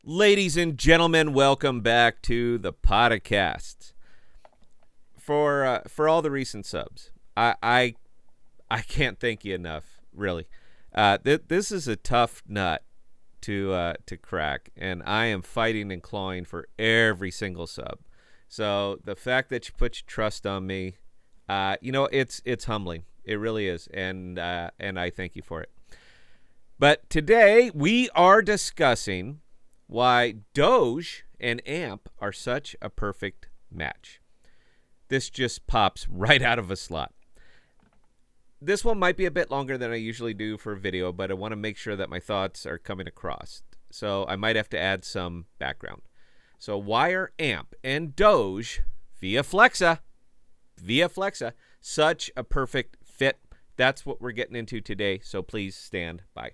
Ladies and gentlemen, welcome back to the podcast. For all the recent subs, I can't thank you enough. Really, this is a tough nut to crack, and I am fighting and clawing for every single sub. So the fact that you put your trust on me, it's humbling. It really is, and I thank you for it. But today we are discussing why Doge and AMP are such a perfect match. This just pops right out of a slot. This one might be a bit longer than I usually do for a video, but I want to make sure that my thoughts are coming across. So I might have to add some background. So why are AMP and Doge via Flexa such a perfect fit? That's what we're getting into today, so please stand by.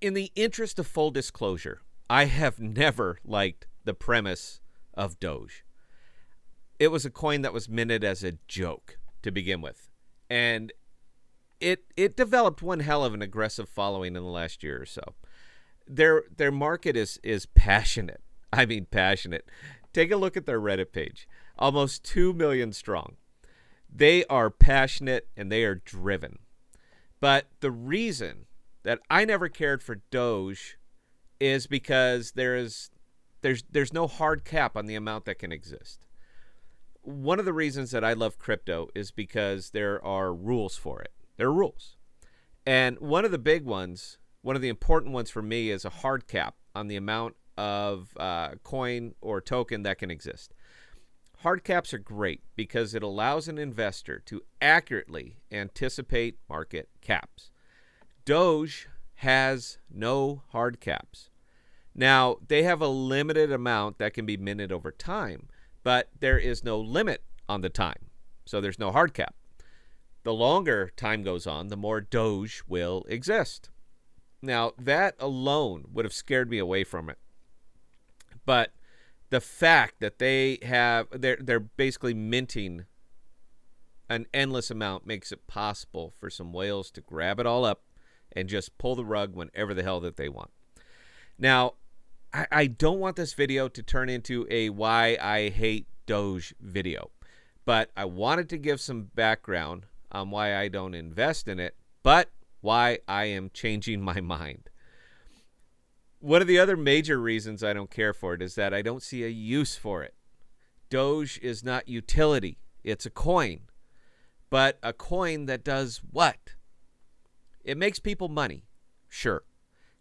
In the interest of full disclosure, I have never liked the premise of Doge. It was a coin that was minted as a joke to begin with. And it developed one hell of an aggressive following in the last year or so. Their market is passionate. I mean passionate. Take a look at their Reddit page. Almost 2 million strong. They are passionate and they are driven. But the reason that I never cared for Doge is because there's no hard cap on the amount that can exist. One of the reasons that I love crypto is because there are rules for it. There are rules. And one of the big ones, one of the important ones for me is a hard cap on the amount of coin or token that can exist. Hard caps are great because it allows an investor to accurately anticipate market caps. Doge has no hard caps. Now, they have a limited amount that can be minted over time, but there is no limit on the time, so there's no hard cap. The longer time goes on, the more Doge will exist. Now, that alone would have scared me away from it. But the fact that they're basically minting an endless amount makes it possible for some whales to grab it all up and just pull the rug whenever the hell that they want. Now, I don't want this video to turn into a why I hate Doge video, but I wanted to give some background on why I don't invest in it, but why I am changing my mind. One of the other major reasons I don't care for it is that I don't see a use for it. Doge is not utility. It's a coin. But a coin that does what? It makes people money, sure.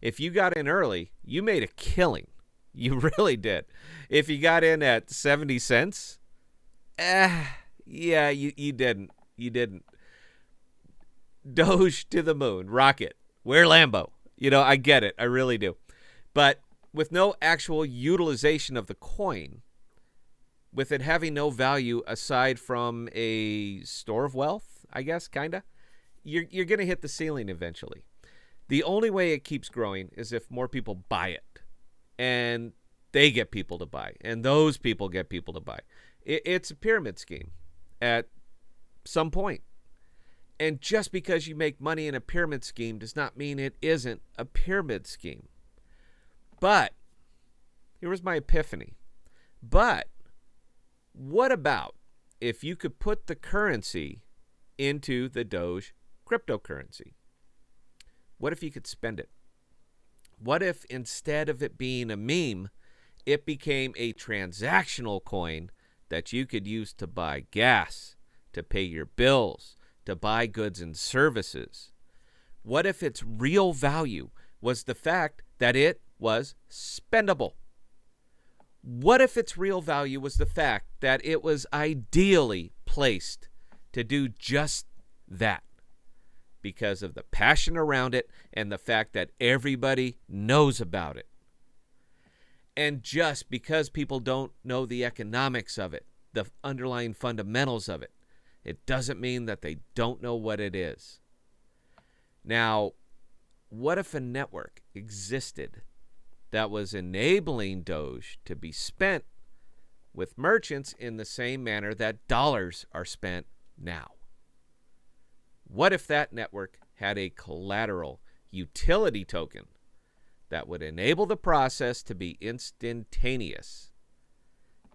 If you got in early, you made a killing. You really did. If you got in at 70 cents, yeah, you didn't. You didn't. Doge to the moon, rocket, wear Lambo. I get it. I really do. But with no actual utilization of the coin, with it having no value aside from a store of wealth, I guess, kind of, you're going to hit the ceiling eventually. The only way it keeps growing is if more people buy it. And they get people to buy. And those people get people to buy. It's a pyramid scheme at some point. And just because you make money in a pyramid scheme does not mean it isn't a pyramid scheme. But, here was my epiphany. But, what about if you could put the currency into the Doge cryptocurrency? What if you could spend it? What if instead of it being a meme, it became a transactional coin that you could use to buy gas, to pay your bills, to buy goods and services? What if its real value was the fact that it was spendable? What if its real value was the fact that it was ideally placed to do just that? Because of the passion around it and the fact that everybody knows about it. And just because people don't know the economics of it, the underlying fundamentals of it, it doesn't mean that they don't know what it is. Now, what if a network existed that was enabling Doge to be spent with merchants in the same manner that dollars are spent now. What if that network had a collateral utility token that would enable the process to be instantaneous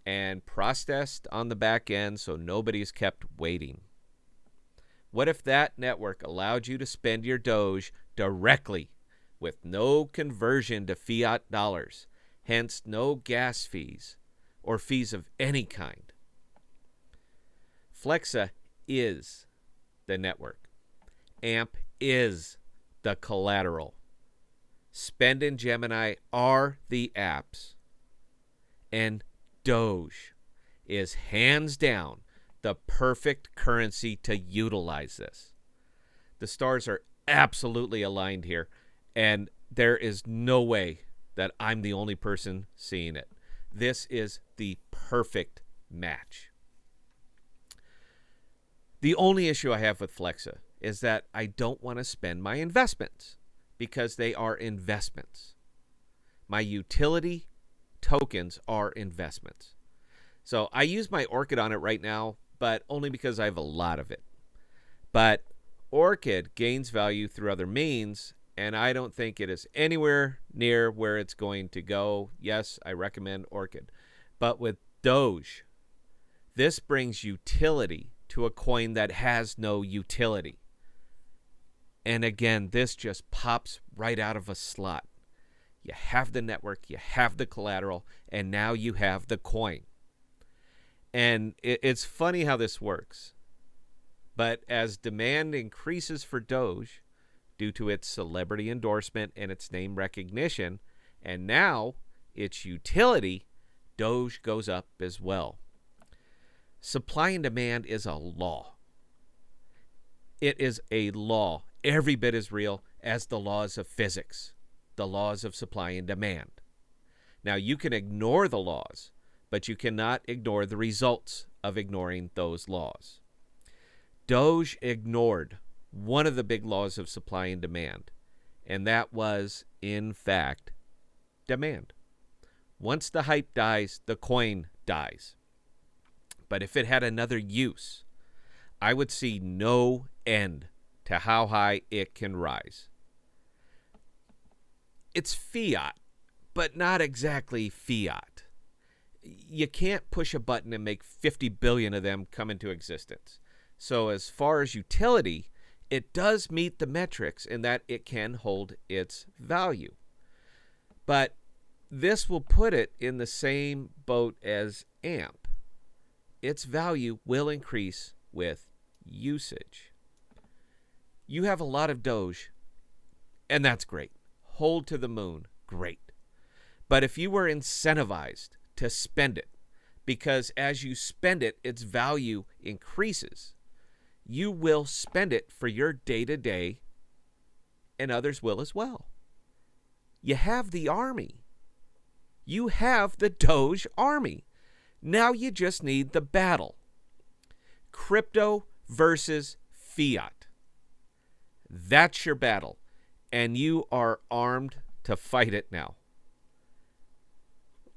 and processed on the back end so nobody's kept waiting? What if that network allowed you to spend your Doge directly with no conversion to fiat dollars, hence no gas fees or fees of any kind? Flexa is the network. AMP is the collateral. Spend and Gemini are the apps. And Doge is hands down the perfect currency to utilize this. The stars are absolutely aligned here, and there is no way that I'm the only person seeing it. This is the perfect match. The only issue I have with Flexa is that I don't want to spend my investments because they are investments. My utility tokens are investments. So I use my Orchid on it right now, but only because I have a lot of it. But Orchid gains value through other means, and I don't think it is anywhere near where it's going to go. Yes, I recommend Orchid. But with Doge, this brings utility to a coin that has no utility. And again, this just pops right out of a slot. You have the network, you have the collateral, and now you have the coin. And it's funny how this works. But as demand increases for Doge due to its celebrity endorsement and its name recognition, and now its utility, Doge goes up as well. Supply and demand is a law. It is a law. Every bit as real as the laws of physics, the laws of supply and demand. Now, you can ignore the laws, but you cannot ignore the results of ignoring those laws. Doge ignored one of the big laws of supply and demand, and that was, in fact, demand. Once the hype dies, the coin dies. But if it had another use, I would see no end to how high it can rise. It's fiat, but not exactly fiat. You can't push a button and make 50 billion of them come into existence. So as far as utility, it does meet the metrics in that it can hold its value. But this will put it in the same boat as AMP. Its value will increase with usage. You have a lot of Doge, and that's great. Hold to the moon, great. But if you were incentivized to spend it, because as you spend it, its value increases, you will spend it for your day-to-day, and others will as well. You have the army. You have the Doge army. Now you just need the battle. Crypto versus fiat. That's your battle, and you are armed to fight it now.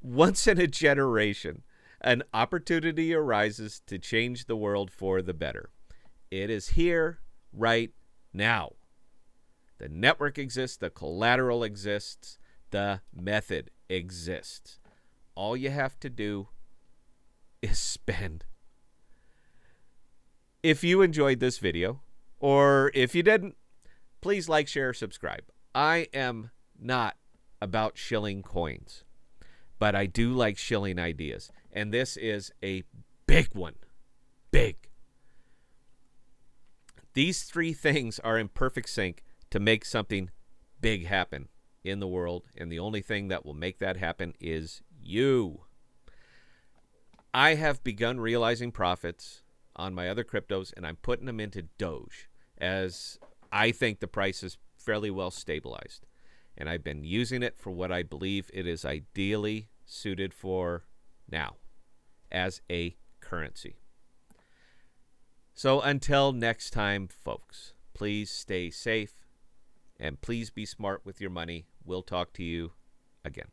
Once in a generation, an opportunity arises to change the world for the better. It is here right now. The network exists, the collateral exists, the method exists. All you have to do is spend. If you enjoyed this video, or if you didn't, please like, share, subscribe. I am not about shilling coins, but I do like shilling ideas. And this is a big one. Big. These three things are in perfect sync to make something big happen in the world. And the only thing that will make that happen is you. I have begun realizing profits on my other cryptos, and I'm putting them into Doge, as I think the price is fairly well stabilized. And I've been using it for what I believe it is ideally suited for now, as a currency. So until next time, folks, please stay safe and please be smart with your money. We'll talk to you again.